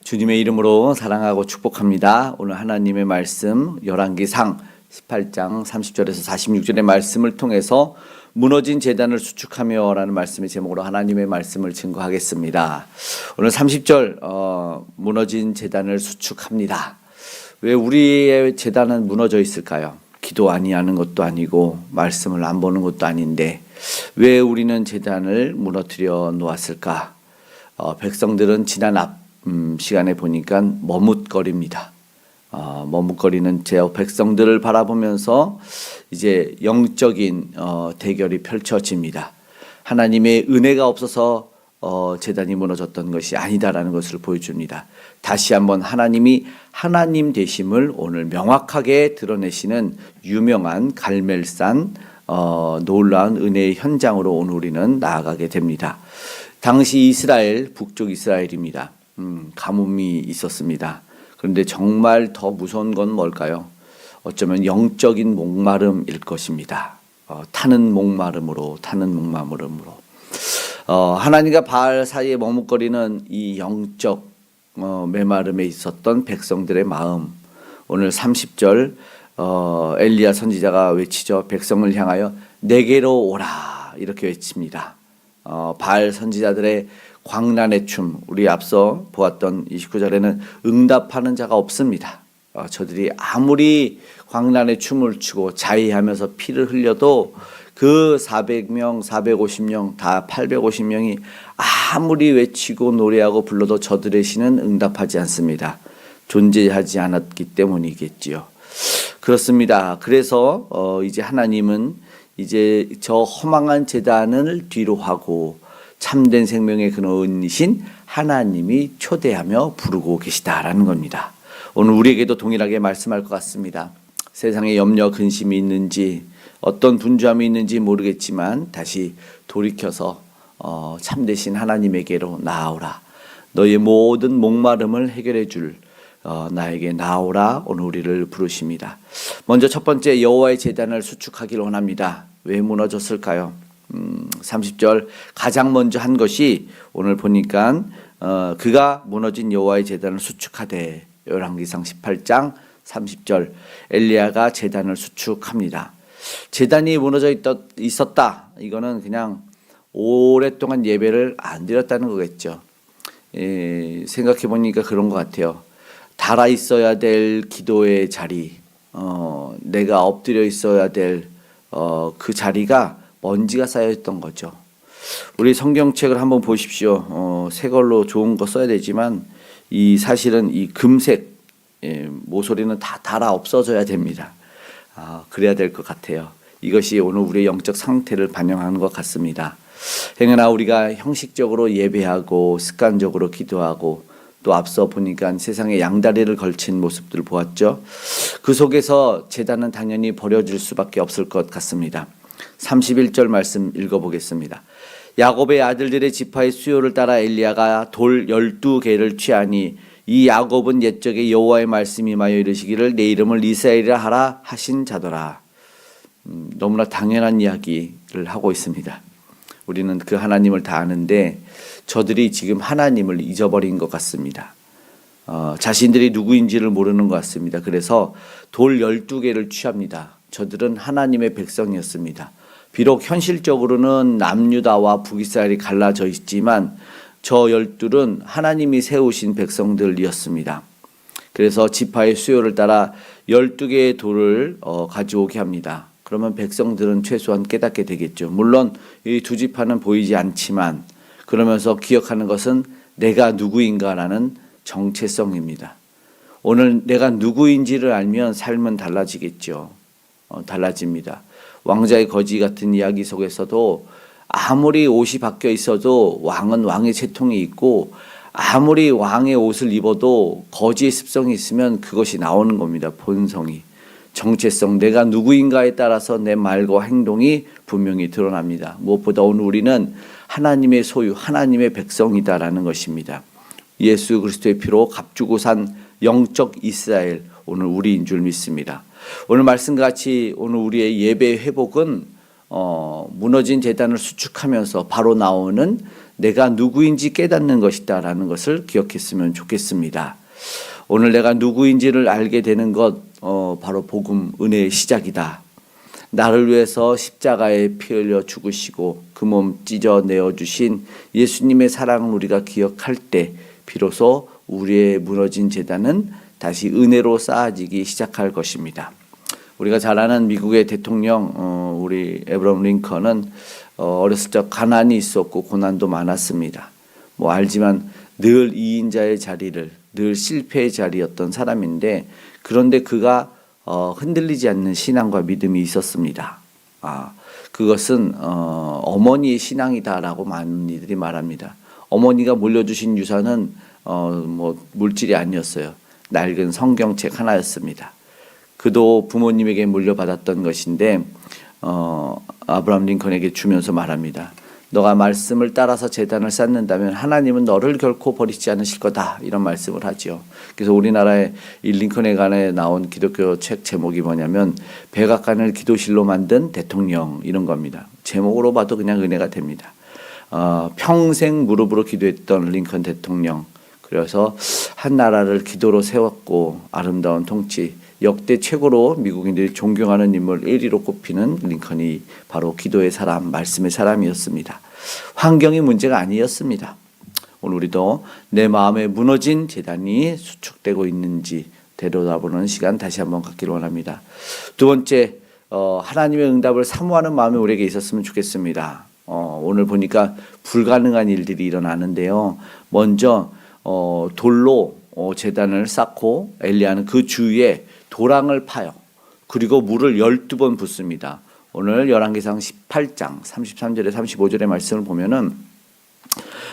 주님의 이름으로 사랑하고 축복합니다. 오늘 하나님의 말씀 열왕기상 18장 30절에서 46절의 말씀을 통해서 무너진 제단을 수축하며 라는 말씀의 제목으로 하나님의 말씀을 증거하겠습니다. 오늘 30절 무너진 제단을 수축합니다. 왜 우리의 제단은 무너져 있을까요? 기도 아니하는 것도 아니고 말씀을 안 보는 것도 아닌데 왜 우리는 제단을 무너뜨려 놓았을까? 백성들은 지난 시간에 보니까 머뭇거립니다. 머뭇거리는 제 백성들을 바라보면서 이제 영적인 대결이 펼쳐집니다. 하나님의 은혜가 없어서 제단이 무너졌던 것이 아니다라는 것을 보여줍니다. 다시 한번 하나님이 하나님 되심을 오늘 명확하게 드러내시는 유명한 갈멜산 놀라운 은혜의 현장으로 오늘 우리는 나아가게 됩니다. 당시 이스라엘, 북쪽 이스라엘입니다. 가뭄이 있었습니다. 그런데 정말 더 무서운 건 뭘까요? 어쩌면 영적인 목마름일 것입니다. 타는 목마름으로 하나님과 바알 사이에 머뭇거리는 이 영적 메마름에 있었던 백성들의 마음, 오늘 30절 엘리야 선지자가 외치죠. 백성을 향하여 내게로 오라 이렇게 외칩니다. 바알 선지자들의 광란의 춤, 우리 앞서 보았던 29절에는 응답하는 자가 없습니다. 저들이 아무리 광란의 춤을 추고 자위하면서 피를 흘려도 그 400명, 450명, 다 850명이 아무리 외치고 노래하고 불러도 저들의 신은 응답하지 않습니다. 존재하지 않았기 때문이겠지요. 그렇습니다. 그래서 이제 하나님은 이제 저 허망한 제단을 뒤로 하고 참된 생명의 근원이신 하나님이 초대하며 부르고 계시다라는 겁니다. 오늘 우리에게도 동일하게 말씀할 것 같습니다. 세상에 염려 근심이 있는지 어떤 분주함이 있는지 모르겠지만 다시 돌이켜서 참되신 하나님에게로 나아오라. 너의 모든 목마름을 해결해 줄 나에게 나오라. 오늘 우리를 부르십니다. 먼저 첫 번째 여호와의 제단을 수축하기를 원합니다. 왜 무너졌을까요? 30절 가장 먼저 한 것이 오늘 보니까 그가 무너진 여호와의 제단을 수축하되, 열왕기상 18장 30절 엘리야가 제단을 수축합니다. 제단이 무너져 있었다. 이거는 그냥 오랫동안 예배를 안 드렸다는 거겠죠. 생각해 보니까 그런 것 같아요. 달아 있어야 될 기도의 자리, 내가 엎드려 있어야 될 그 자리가 먼지가 쌓여있던 거죠. 우리 성경책을 한번 보십시오. 새 걸로 좋은 거 써야 되지만 이 사실은 이 금색 모서리는 다 달아 없어져야 됩니다. 그래야 될 것 같아요. 이것이 오늘 우리의 영적 상태를 반영하는 것 같습니다. 행여나 우리가 형식적으로 예배하고 습관적으로 기도하고 또 앞서 보니까 세상에 양다리를 걸친 모습들을 보았죠. 그 속에서 제단은 당연히 버려질 수밖에 없을 것 같습니다. 31절 말씀 읽어보겠습니다. 야곱의 아들들의 지파의 수요를 따라 엘리야가 돌 12개를 취하니 이 야곱은 옛적에 여호와의 말씀이 임하여 이르시기를 내 이름을 이스라엘이라 하라 하신 자더라. 너무나 당연한 이야기를 하고 있습니다. 우리는 그 하나님을 다 아는데 저들이 지금 하나님을 잊어버린 것 같습니다. 자신들이 누구인지를 모르는 것 같습니다. 그래서 돌 12개를 취합니다. 저들은 하나님의 백성이었습니다. 비록 현실적으로는 남유다와 북이스라엘이 갈라져 있지만 저 12은 하나님이 세우신 백성들이었습니다. 그래서 지파의 수요를 따라 12개의 돌을 가져오게 합니다. 그러면 백성들은 최소한 깨닫게 되겠죠. 물론 이 두 지파는 보이지 않지만 그러면서 기억하는 것은 내가 누구인가라는 정체성입니다. 오늘 내가 누구인지를 알면 삶은 달라지겠죠. 달라집니다. 왕자의 거지 같은 이야기 속에서도 아무리 옷이 바뀌어 있어도 왕은 왕의 채통이 있고 아무리 왕의 옷을 입어도 거지의 습성이 있으면 그것이 나오는 겁니다. 본성이. 정체성, 내가 누구인가에 따라서 내 말과 행동이 분명히 드러납니다. 무엇보다 오늘 우리는 하나님의 소유, 하나님의 백성이다라는 것입니다. 예수 그리스도의 피로 값주고 산 영적 이스라엘, 오늘 우리인 줄 믿습니다. 오늘 말씀과 같이 오늘 우리의 예배 회복은 무너진 제단을 수축하면서 바로 나오는 내가 누구인지 깨닫는 것이다라는 것을 기억했으면 좋겠습니다. 오늘 내가 누구인지를 알게 되는 것 바로 복음 은혜의 시작이다. 나를 위해서 십자가에 피 흘려 죽으시고 그 몸 찢어 내어주신 예수님의 사랑을 우리가 기억할 때 비로소 우리의 무너진 제단은 다시 은혜로 쌓아지기 시작할 것입니다. 우리가 잘 아는 미국의 대통령 우리 에브라함 링컨은 어렸을 적 가난이 있었고 고난도 많았습니다. 뭐 알지만 늘 2인자의 자리를, 늘 실패의 자리였던 사람인데, 그런데 그가 흔들리지 않는 신앙과 믿음이 있었습니다. 그것은 어머니의 신앙이다라고 많은 이들이 말합니다. 어머니가 물려주신 유산은 뭐 물질이 아니었어요. 낡은 성경책 하나였습니다. 그도 부모님에게 물려받았던 것인데 아브라함 링컨에게 주면서 말합니다. 너가 말씀을 따라서 제단을 쌓는다면 하나님은 너를 결코 버리지 않으실 거다, 이런 말씀을 하죠. 그래서 우리나라의 이 링컨에 관해 나온 기독교 책 제목이 뭐냐면 백악관을 기도실로 만든 대통령, 이런 겁니다. 제목으로 봐도 그냥 은혜가 됩니다. 평생 무릎으로 기도했던 링컨 대통령, 그래서 한 나라를 기도로 세웠고 아름다운 통치, 역대 최고로 미국인들이 존경하는 인물 1위로 꼽히는 링컨이 바로 기도의 사람, 말씀의 사람이었습니다. 환경이 문제가 아니었습니다. 오늘 우리도 내 마음에 무너진 제단이 수축되고 있는지 되돌아보는 시간 다시 한번 갖기를 원합니다. 두 번째, 하나님의 응답을 사모하는 마음이 우리에게 있었으면 좋겠습니다. 오늘 보니까 불가능한 일들이 일어나는데요. 먼저 돌로 제단을 쌓고 엘리야는 그 주위에 도랑을 파요. 그리고 물을 12번 붓습니다. 오늘 열왕기상 18장 33절에 35절의 말씀을 보면은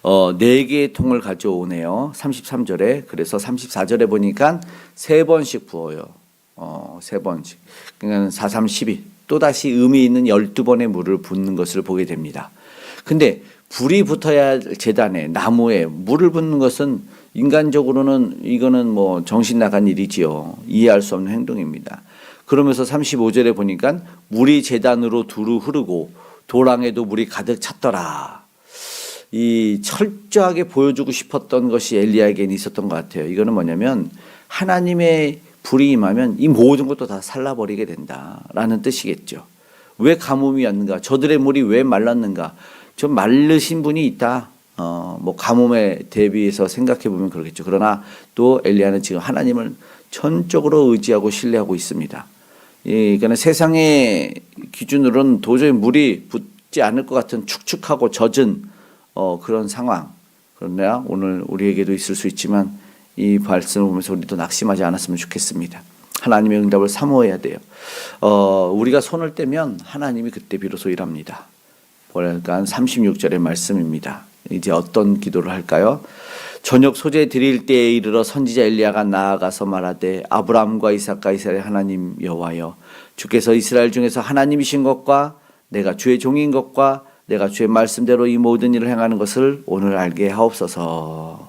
4개의 통을 가져오네요. 33절에. 그래서 34절에 보니까 3번씩 부어요. 3번씩. 그러니까 4, 3, 12. 또다시 의미 있는 12번의 물을 붓는 것을 보게 됩니다. 근데 불이 붙어야 할 제단에, 나무에 물을 붓는 것은 인간적으로는 이거는 뭐 정신 나간 일이지요. 이해할 수 없는 행동입니다. 그러면서 35절에 보니까 물이 제단으로 두루 흐르고 도랑에도 물이 가득 찼더라. 이 철저하게 보여주고 싶었던 것이 엘리야에게는 있었던 것 같아요. 이거는 뭐냐면 하나님의 불이 임하면 이 모든 것도 다 살라버리게 된다라는 뜻이겠죠. 왜 가뭄이 왔는가? 저들의 물이 왜 말랐는가? 좀 마르신 분이 있다. 뭐 가뭄에 대비해서 생각해 보면 그렇겠죠. 그러나 또 엘리야는 지금 하나님을 전적으로 의지하고 신뢰하고 있습니다. 그러니까 세상의 기준으로는 도저히 물이 붙지 않을 것 같은 축축하고 젖은 그런 상황. 그러나 오늘 우리에게도 있을 수 있지만 이 말씀을 보면서 우리도 낙심하지 않았으면 좋겠습니다. 하나님의 응답을 사모해야 돼요. 우리가 손을 떼면 하나님이 그때 비로소 일합니다. 그러니까 36절의 말씀입니다. 이제 어떤 기도를 할까요? 저녁 소재 드릴 때에 이르러 선지자 엘리야가 나아가서 말하되 아브라함과 이삭과 이스라엘 하나님 여호와여, 주께서 이스라엘 중에서 하나님이신 것과 내가 주의 종인 것과 내가 주의 말씀대로 이 모든 일을 행하는 것을 오늘 알게 하옵소서.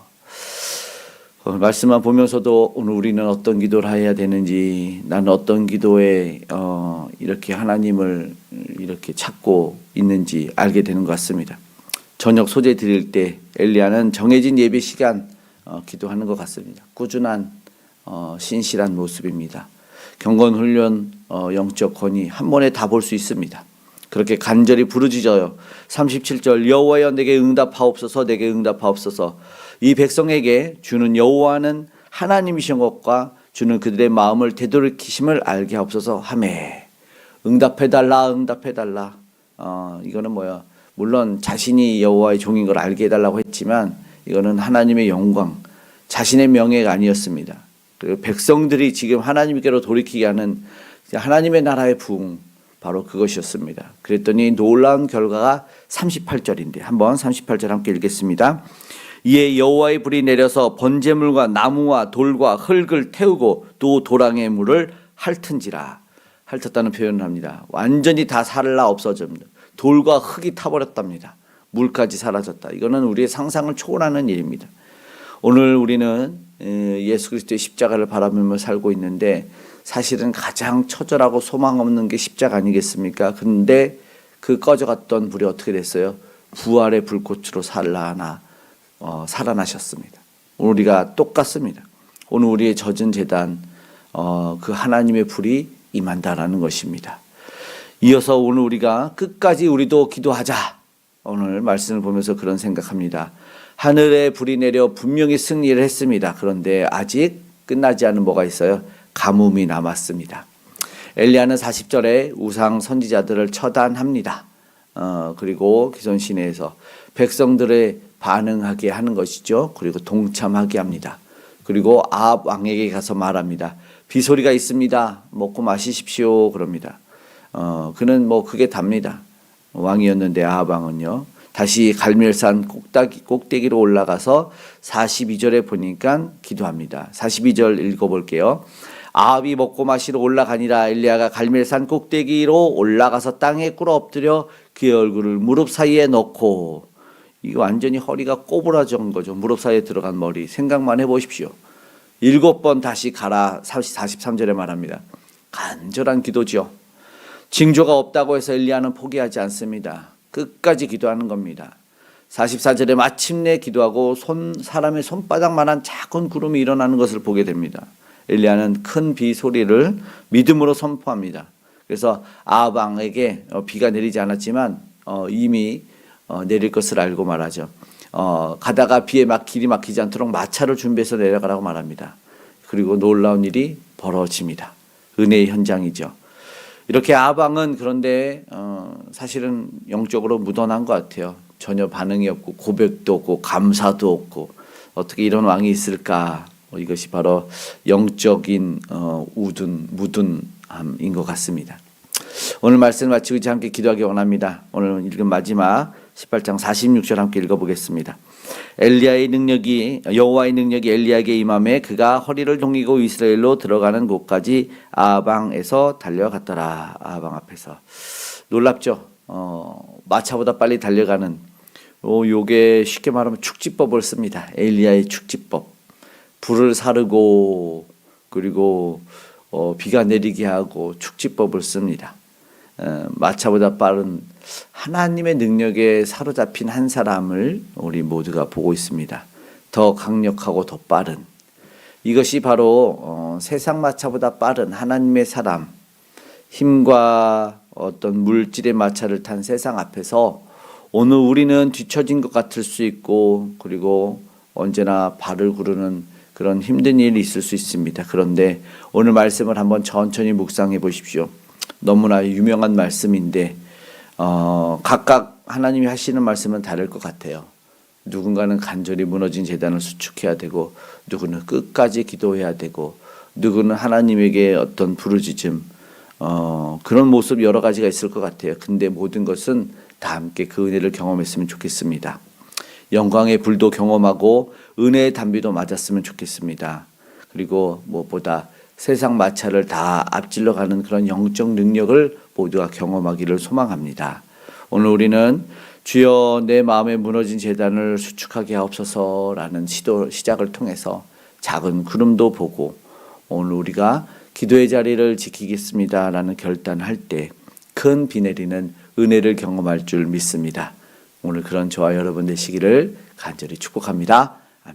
말씀만 보면서도 오늘 우리는 어떤 기도를 해야 되는지, 나는 어떤 기도에 이렇게 하나님을 이렇게 찾고 있는지 알게 되는 것 같습니다. 저녁 소재 드릴 때 엘리야는 정해진 예배 시간 기도하는 것 같습니다. 꾸준한 신실한 모습입니다. 경건 훈련, 영적 권위 한 번에 다 볼 수 있습니다. 그렇게 간절히 부르짖어요. 37절 여호와여 내게 응답하옵소서, 내게 응답하옵소서. 이 백성에게 주는 여호와는 하나님이신 것과 주는 그들의 마음을 되돌이키심을 알게 하옵소서 하매. 응답해달라, 응답해달라. 이거는 뭐야? 물론 자신이 여호와의 종인 걸 알게 해달라고 했지만 이거는 하나님의 영광, 자신의 명예가 아니었습니다. 그리고 백성들이 지금 하나님께로 돌이키게 하는 하나님의 나라의 부흥, 바로 그것이었습니다. 그랬더니 놀라운 결과가 38절인데 한번 38절 함께 읽겠습니다. 이에 여호와의 불이 내려서 번제물과 나무와 돌과 흙을 태우고 또 도랑의 물을 핥은지라. 핥았다는 표현을 합니다. 완전히 다 살라 없어집니다. 돌과 흙이 타버렸답니다. 물까지 사라졌다. 이거는 우리의 상상을 초월하는 일입니다. 오늘 우리는 예수 그리스도의 십자가를 바라보며 살고 있는데 사실은 가장 처절하고 소망 없는 게 십자가 아니겠습니까? 근데 그 꺼져갔던 불이 어떻게 됐어요? 부활의 불꽃으로 살아나셨습니다. 오늘 우리가 똑같습니다. 오늘 우리의 젖은 제단 그 하나님의 불이 임한다라는 것입니다. 이어서 오늘 우리가 끝까지 우리도 기도하자. 오늘 말씀을 보면서 그런 생각합니다. 하늘에 불이 내려 분명히 승리를 했습니다. 그런데 아직 끝나지 않은 뭐가 있어요? 가뭄이 남았습니다. 엘리야는 40절에 우상 선지자들을 처단합니다. 그리고 기존 시내에서 백성들의 반응하게 하는 것이죠. 그리고 동참하게 합니다. 그리고 아합 왕에게 가서 말합니다. 비소리가 있습니다. 먹고 마시십시오. 그럽니다. 그는 그게 답니다. 왕이었는데 아합 왕은요. 다시 갈멜산 꼭대기로 올라가서 42절에 보니까 기도합니다. 42절 읽어볼게요. 아합이 먹고 마시러 올라가니라. 엘리야가 갈멜산 꼭대기로 올라가서 땅에 꿇어 엎드려 그의 얼굴을 무릎 사이에 넣고, 이거 완전히 허리가 꼬부라진 거죠. 무릎 사이에 들어간 머리. 생각만 해보십시오. 7번 다시 가라. 43절에 말합니다. 간절한 기도죠. 징조가 없다고 해서 엘리야는 포기하지 않습니다. 끝까지 기도하는 겁니다. 44절에 마침내 기도하고 사람의 손바닥만한 작은 구름이 일어나는 것을 보게 됩니다. 엘리야는 큰 비 소리를 믿음으로 선포합니다. 그래서 아합 왕에게 비가 내리지 않았지만 이미 내릴 것을 알고 말하죠. 가다가 비에 길이 막히지 않도록 마차를 준비해서 내려가라고 말합니다. 그리고 놀라운 일이 벌어집니다. 은혜의 현장이죠. 이렇게 아합 왕은 그런데 사실은 영적으로 묻어난 것 같아요. 전혀 반응이 없고 고백도 없고 감사도 없고 어떻게 이런 왕이 있을까. 이것이 바로 영적인 무둔함인 것 같습니다. 오늘 말씀을 마치고 이제 함께 기도하기 원합니다. 오늘 읽은 마지막 18장 46절 함께 읽어보겠습니다. 엘리야의 능력이 여호와의 능력이 엘리야에게 임함에 그가 허리를 동이고 이스라엘로 들어가는 곳까지 아합 왕에서 달려갔더라. 아합 왕 앞에서 놀랍죠. 마차보다 빨리 달려가는 요게 쉽게 말하면 축지법을 씁니다. 엘리야의 축지법. 불을 사르고 그리고 비가 내리게 하고 축지법을 씁니다. 마차보다 빠른 하나님의 능력에 사로잡힌 한 사람을 우리 모두가 보고 있습니다. 더 강력하고 더 빠른, 이것이 바로 세상 마차보다 빠른 하나님의 사람, 힘과 어떤 물질의 마차를 탄 세상 앞에서 오늘 우리는 뒤처진 것 같을 수 있고 그리고 언제나 발을 구르는 그런 힘든 일이 있을 수 있습니다. 그런데 오늘 말씀을 한번 천천히 묵상해 보십시오. 너무나 유명한 말씀인데 각각 하나님이 하시는 말씀은 다를 것 같아요. 누군가는 간절히 무너진 제단을 수축해야 되고, 누구는 끝까지 기도해야 되고, 누구는 하나님에게 어떤 부르짖음, 그런 모습 여러 가지가 있을 것 같아요. 근데 모든 것은 다 함께 그 은혜를 경험했으면 좋겠습니다. 영광의 불도 경험하고 은혜의 단비도 맞았으면 좋겠습니다. 그리고 무엇보다 세상 마차를 다 앞질러 가는 그런 영적 능력을 모두가 경험하기를 소망합니다. 오늘 우리는 주여 내 마음에 무너진 제단을 수축하게 하옵소서라는 시작을 통해서 작은 구름도 보고 오늘 우리가 기도의 자리를 지키겠습니다라는 결단할 때 큰 비 내리는 은혜를 경험할 줄 믿습니다. 오늘 그런 저와 여러분 되시기를 간절히 축복합니다.